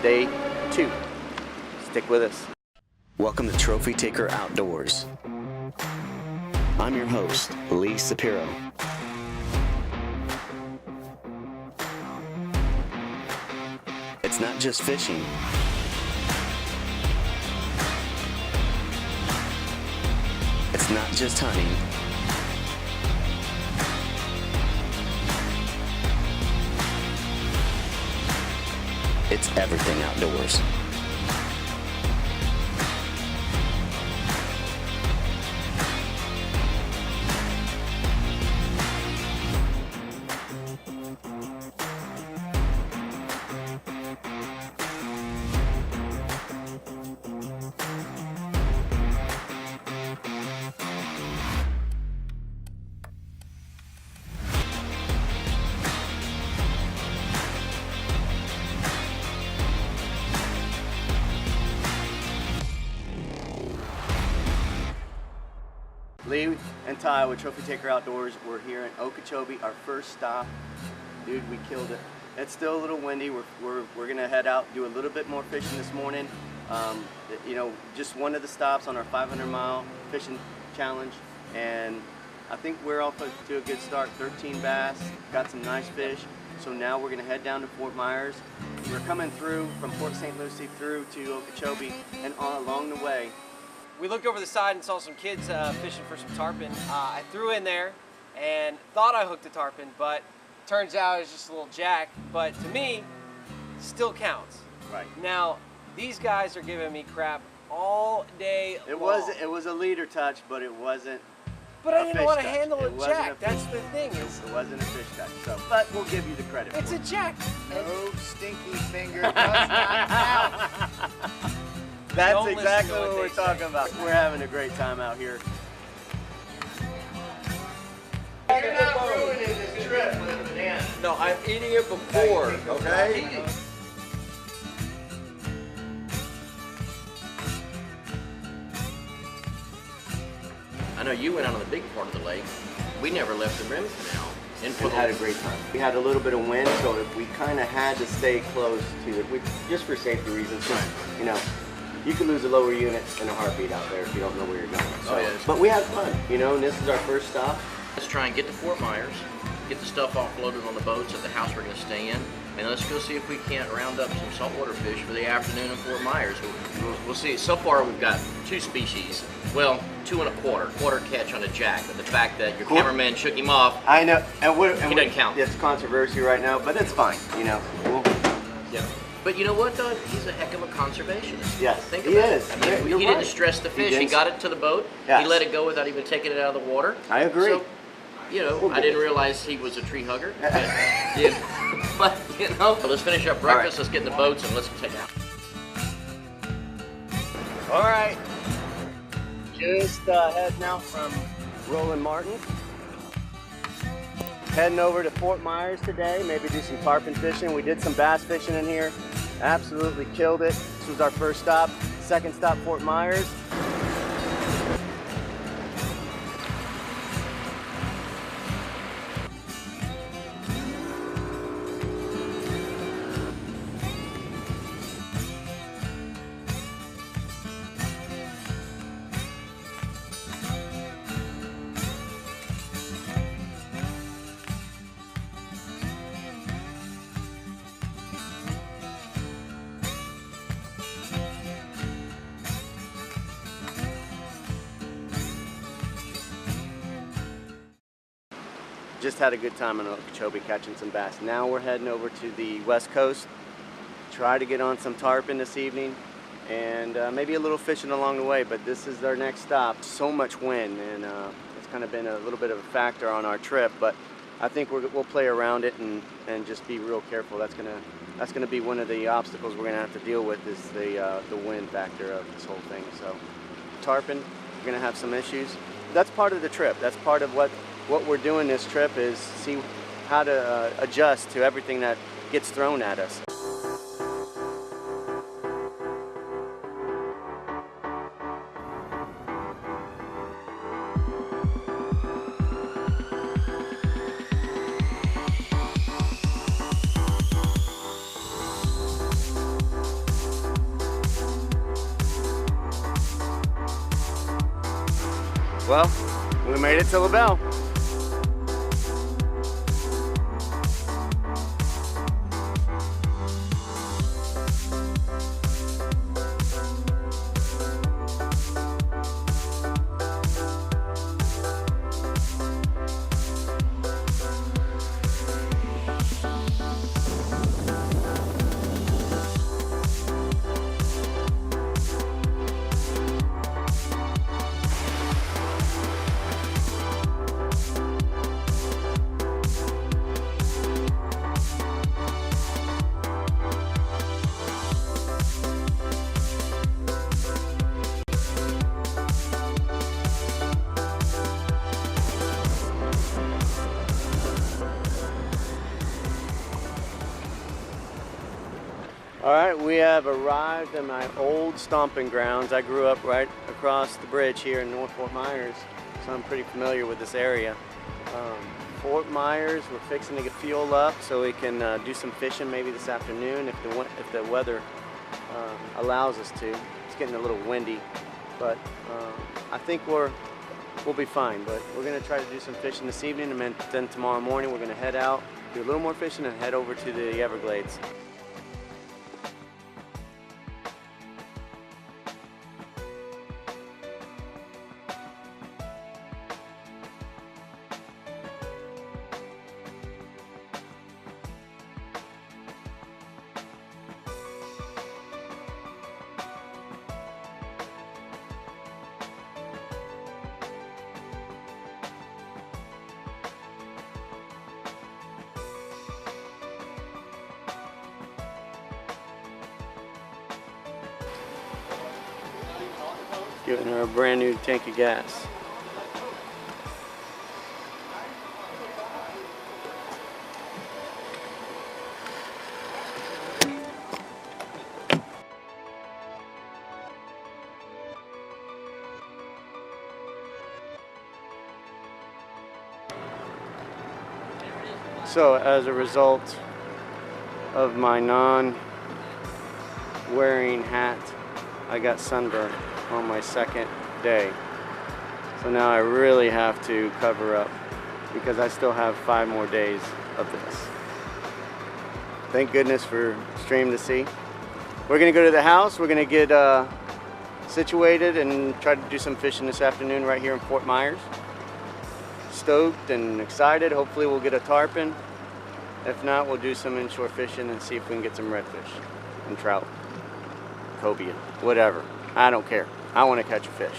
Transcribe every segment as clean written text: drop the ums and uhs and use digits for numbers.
day 2. Stick with us. Welcome to Trophy Taker Outdoors. I'm your host, Lee Sapiro. It's not just fishing. It's not just hunting. It's everything outdoors. Lee and Ty with Trophy Taker Outdoors. We're here in Okeechobee, our first stop. Dude, we killed it. It's still a little windy. We're gonna head out, do a little bit more fishing this morning. You know, just one of the stops on our 500-mile fishing challenge, and I think we're off to a good start. 13 bass, got some nice fish. So now we're gonna head down to Fort Myers. We're coming through from Port St. Lucie through to Okeechobee, and along the way, we looked over the side and saw some kids fishing for some tarpon. I threw in there and thought I hooked a tarpon, but turns out it's just a little jack. But to me, still counts. Right. Now, these guys are giving me crap all day long. It was a leader touch, but it wasn't. But I didn't know how to touch. handle a Wasn't jack. That's the thing. It wasn't a fish touch. So, but we'll give you the credit. It's a jack. No stinky finger does not count. That's Don't exactly listen to what what we're they talking say. about. We're having a great time out here. You're not ruining this trip with a banana. No, I'm eating it before, okay? I know you went out on the big part of the lake. We never left the rim canal. And had a great time. We had a little bit of wind, so if we kind of had to stay close to it, just for safety reasons. You know, you could lose a lower unit in a heartbeat out there if you don't know where you're going. So, but we had fun, you know, and this is our first stop. Let's try and get to Fort Myers, get the stuff offloaded on the boats at the house we're going to stay in, and let's go see if we can't round up some saltwater fish for the afternoon in Fort Myers. We'll see. So far we've got 2 species. Well, 2 1/4 quarter catch on a jack, but the fact that your cameraman shook him off, I know, and he doesn't count. It's controversy right now, but it's fine, you know. Yeah. But you know what, though? He's a heck of a conservationist. Yes, Think he about is. it. I mean, he didn't stress the fish. He got it to the boat. Yes. He let it go without even taking it out of the water. I agree. So, you know, I didn't realize he was a tree hugger. But you know, let's finish up breakfast. Let's get in the boats and let's take out. All right. Just heading out from Roland Martin. Heading over to Fort Myers today, maybe do some tarpon fishing. We did some bass fishing in here. Absolutely killed it. This was our first stop. Second stop, Fort Myers. Just had a good time in Okeechobee catching some bass. Now we're heading over to the West Coast, try to get on some tarpon this evening, and maybe a little fishing along the way, but this is our next stop. So much wind, and it's kind of been a little bit of a factor on our trip, but I think we'll play around it and just be real careful. That's gonna be one of the obstacles we're gonna have to deal with, is the wind factor of this whole thing. So tarpon, we're gonna have some issues. That's part of the trip. That's part of what we're doing this trip, is see how to adjust to everything that gets thrown at us. Well, we made it to LaBelle. All right, we have arrived at my old stomping grounds. I grew up right across the bridge here in North Fort Myers, so I'm pretty familiar with this area. Fort Myers, we're fixing to get fuel up so we can do some fishing maybe this afternoon if the weather allows us to. It's getting a little windy, but I think we'll be fine. But we're gonna try to do some fishing this evening, and then tomorrow morning we're gonna head out, do a little more fishing, and head over to the Everglades. Giving her a brand new tank of gas. So as a result of my non-wearing hat, I got sunburned on my second day. So now I really have to cover up because I still have 5 more days of this. Thank goodness for Stream to Sea. We're gonna go to the house, we're gonna get situated and try to do some fishing this afternoon right here in Fort Myers. Stoked and excited, hopefully we'll get a tarpon. If not, we'll do some inshore fishing and see if we can get some redfish and trout, cobia, whatever. I don't care. I want to catch a fish.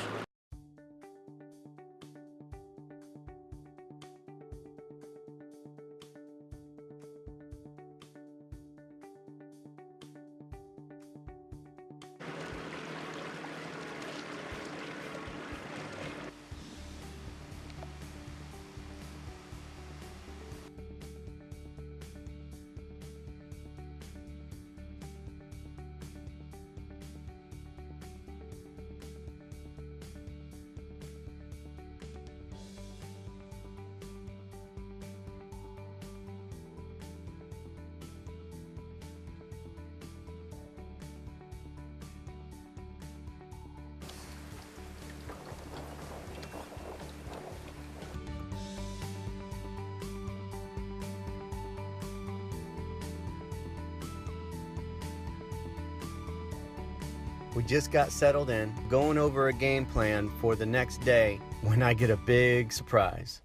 We just got settled in, going over a game plan for the next day when I get a big surprise.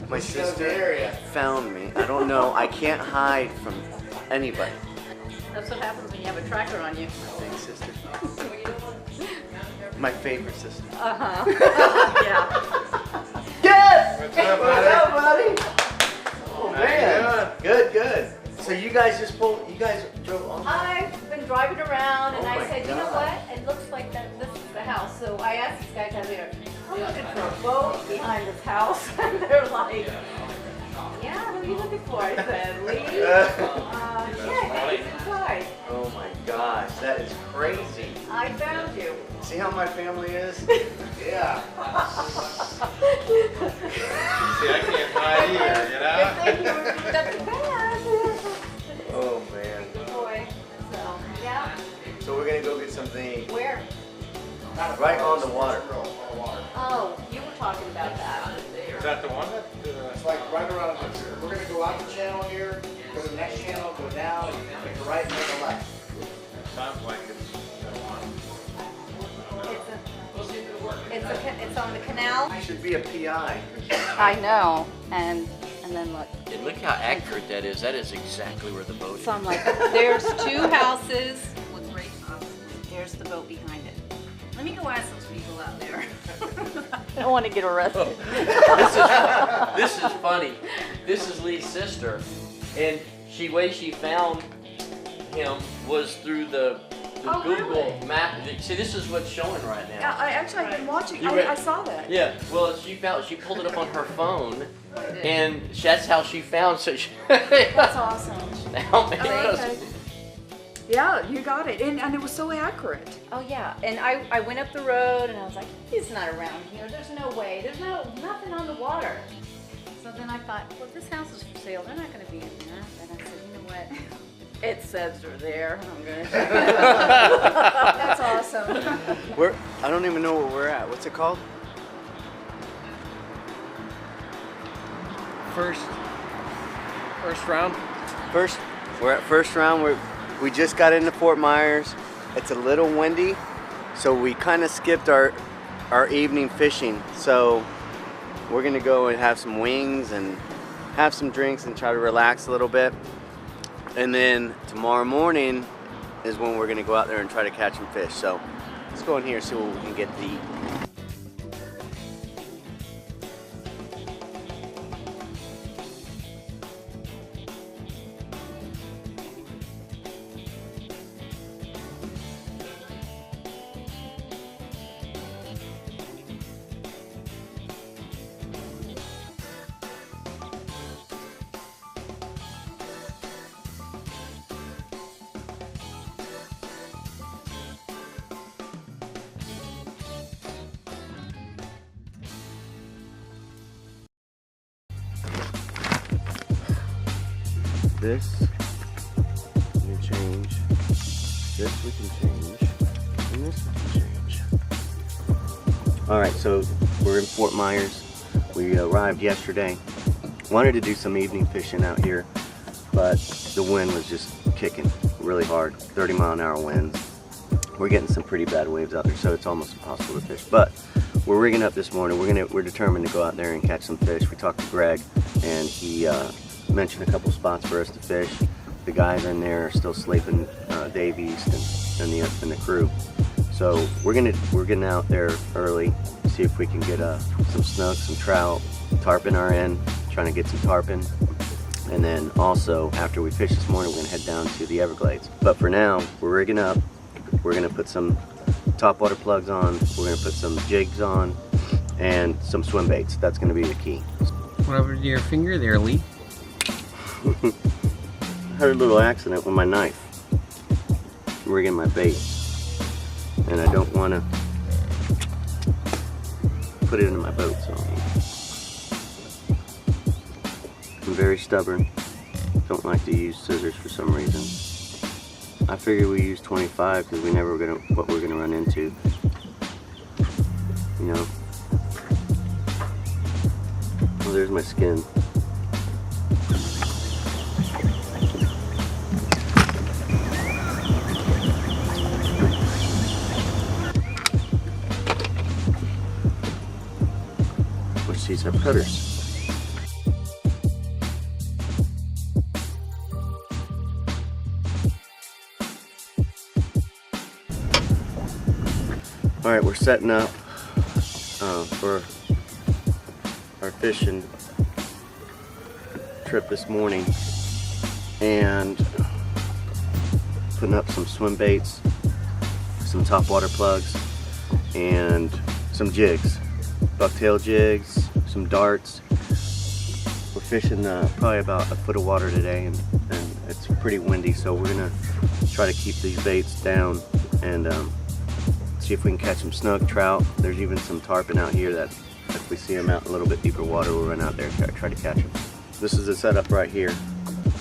My sister found me. I don't know. I can't hide from anybody. That's what happens when you have a tracker on you. My big sister. My favorite sister. Uh-huh. Yeah. Yes! What's up, buddy? Oh, man. Good, good. So you guys just drove on? I've been driving around and Oh I my said, you know God. what? It looks like that this is the house. So I asked these guys out there, I'm looking for a boat behind this house. And they're like, yeah, who are you looking for? I said, Lee. Yeah, he's inside. Oh my gosh, that is crazy. I found you. See how my family is? Yeah. See, I can't hide either, you know? Good thing you were got the bag. Oh man. Boy. So, yeah. So we're gonna go get something. Where? Right on the water. Oh, you were talking about that. Is that the one that? It's like right around. We're gonna go out the channel here, go to the next channel, go down, make a right, make a left. Sounds like it's the one. It's on the canal. Should be a PI. I know, and then look. And look how accurate that is. That is exactly where the boat is. So I'm like, there's 2 houses with great houses. There's the boat behind it. Let me go ask those people out there. I don't want to get arrested. This is funny. This is Lee's sister, and way she found him was through the Oh, Google really? map. See, this is what's showing right now. I've been watching. You read- I saw that. Yeah. Well, she pulled it up on her phone, and that's how she found. So That's awesome. now maybe Okay. Yeah, you got it, and it was so accurate. Oh yeah, and I went up the road and I was like, he's not around here. There's no way. There's nothing on the water. So then I thought, well, this house is for sale. They're not going to be in there. And I said, you know what? It says they're there. I'm going to. That's awesome. I don't even know where we're at. What's it called? First round. We're at first round. We just got into Fort Myers. It's a little windy, so we kind of skipped our evening fishing. So we're gonna go and have some wings and have some drinks and try to relax a little bit. And then tomorrow morning is when we're gonna go out there and try to catch some fish. So let's go in here and see what we can get to eat. This we can change, this we can change, and this we can change. Alright, so we're in Fort Myers. We arrived yesterday. Wanted to do some evening fishing out here, but the wind was just kicking really hard, 30-mile-an-hour winds. We're getting some pretty bad waves out there, so it's almost impossible to fish. But we're rigging up this morning. We're determined to go out there and catch some fish. We talked to Greg, and he mentioned a couple spots for us to fish. The guys in there are still sleeping, Dave East and the crew. So we're getting out there early, see if we can get some snook, some trout, tarpon are in, trying to get some tarpon. And then also after we fish this morning, we're gonna head down to the Everglades. But for now, we're rigging up. We're gonna put some top water plugs on. We're gonna put some jigs on and some swim baits. That's gonna be the key. What happened to your finger there, Lee? I had a little accident with my knife rigging my bait, and I don't want to put it in my boat, so I'm very stubborn. Don't like to use scissors for some reason. I figured we use 25 because we never know what we're gonna run into, you know. Well, there's my skin. These are cutters. All right, we're setting up for our fishing trip this morning, and putting up some swim baits, some top water plugs, and some jigs, bucktail jigs, some darts. We're fishing probably about a foot of water today, and it's pretty windy, so we're gonna try to keep these baits down and see if we can catch some snook, trout. There's even some tarpon out here that if we see them out in a little bit deeper water, we'll run out there and try to catch them. This is the setup right here.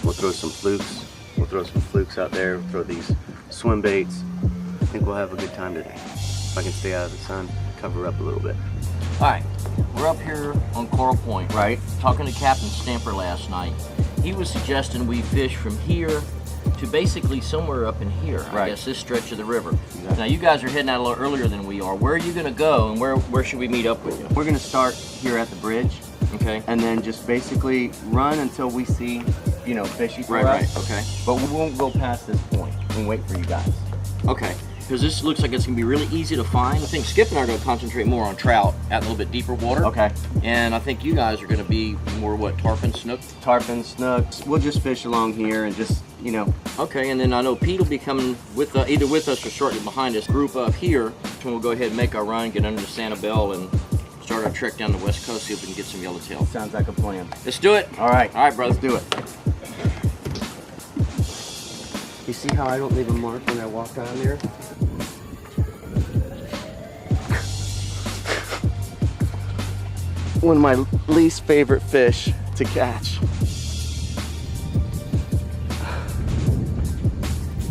We'll throw some flukes. We'll throw some flukes out there. We'll throw these swim baits. I think we'll have a good time today. if I can stay out of the sun, cover up a little bit. All right, we're up here on Coral Point, right? Talking to Captain Stamper last night. He was suggesting we fish from here to basically somewhere up in here, I guess, this stretch of the river. Exactly. Now, you guys are heading out a little earlier than we are. Where are you going to go, and where should we meet up with you? We're going to start here at the bridge. Okay. And then just basically run until we see, you know, fishy for us. Right, okay. But we won't go past this point and wait for you guys. Okay. Because this looks like it's going to be really easy to find. I think Skip and I are going to concentrate more on trout at a little bit deeper water. Okay. And I think you guys are going to be more, what, tarpon, snook? Tarpon, snooks. We'll just fish along here and just, you know. Okay, and then I know Pete will be coming with either with us or shortly behind us. Group up here, and we'll go ahead and make our run, get under the Sanibel, and start our trek down the west coast, see if we can get some yellowtail. Sounds like a plan. Let's do it. All right. All right, brother. Let's do it. You see how I don't leave a mark when I walk down there? One of my least favorite fish to catch.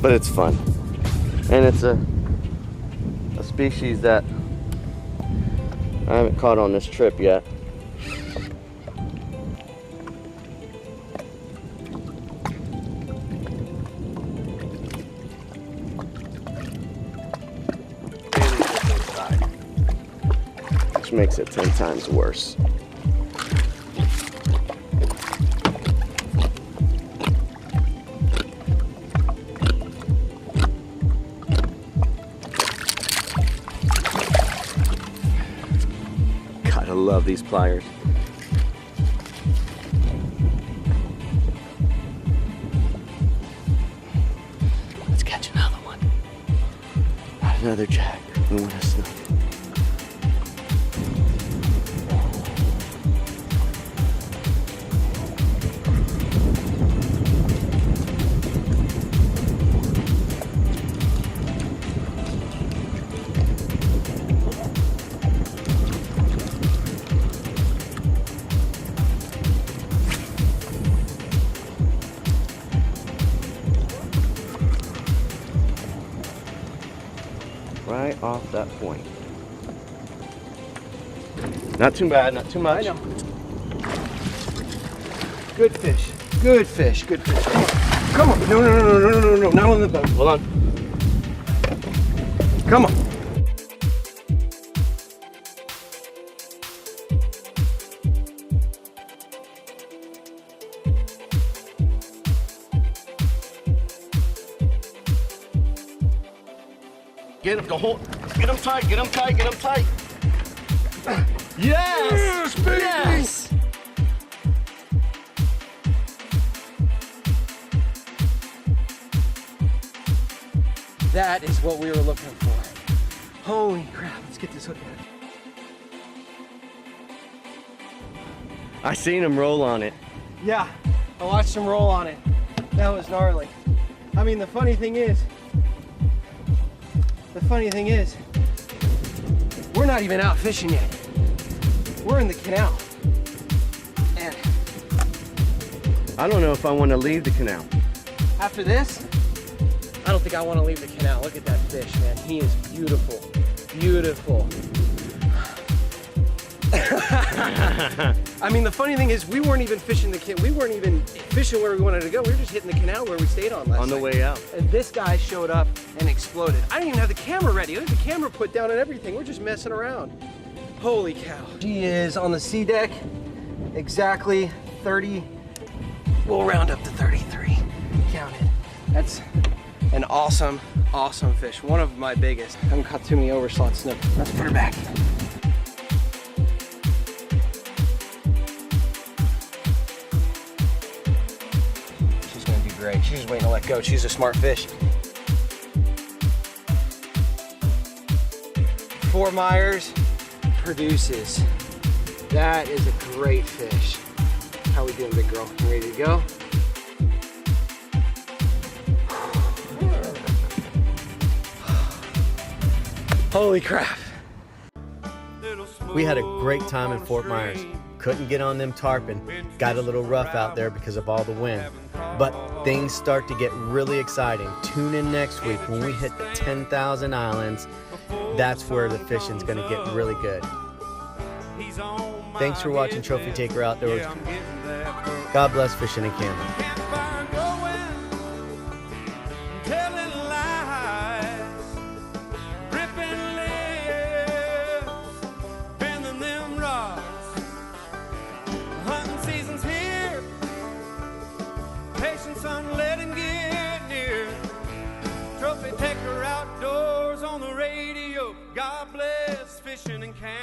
But it's fun. And it's a species that I haven't caught on this trip yet. Which makes it 10 times worse. God, I love these pliers. Let's catch another one. Not another jack. We want a snook. Right off that point. Not too bad, not too much. I know. Good fish. Good fish. Good fish. Come on. No, no, no, no, no, no, no. Not on the boat. Hold on. Come on. Get him, get him tight, get him tight, get him tight. Yes! Baby! Yes! That is what we were looking for. Holy crap, let's get this hook in. I seen him roll on it. Yeah, I watched him roll on it. That was gnarly. I mean, the funny thing is, we're not even out fishing yet. We're in the canal. And I don't know if I want to leave the canal. after this, I don't think I want to leave the canal. Look at that fish, man. He is beautiful. Beautiful. I mean, the funny thing is, we weren't even fishing we weren't even fishing where we wanted to go. We were just hitting the canal where we stayed on last night. On the way out. And this guy showed up and exploded. I didn't even have the camera ready. I had the camera put down and everything. We're just messing around. Holy cow. She is on the sea deck, exactly 30. We'll round up to 33. Count it. That's an awesome, awesome fish. One of my biggest. I haven't caught too many overslot snook. Let's put her back. She's gonna do great. She's just waiting to let go. She's a smart fish. Fort Myers produces. That is a great fish. How we doing, big girl? You ready to go? Holy crap. We had a great time in Fort Myers. Couldn't get on them tarpon. Got a little rough out there because of all the wind. But things start to get really exciting. Tune in next week when we hit the 10,000 islands. That's where the fishing's going to get really good. Thanks for watching Trophy Taker Outdoors. God bless fishing in Cameron. Son, let him get near. Trophy Taker Outdoors on the radio. God bless fishing in Canada.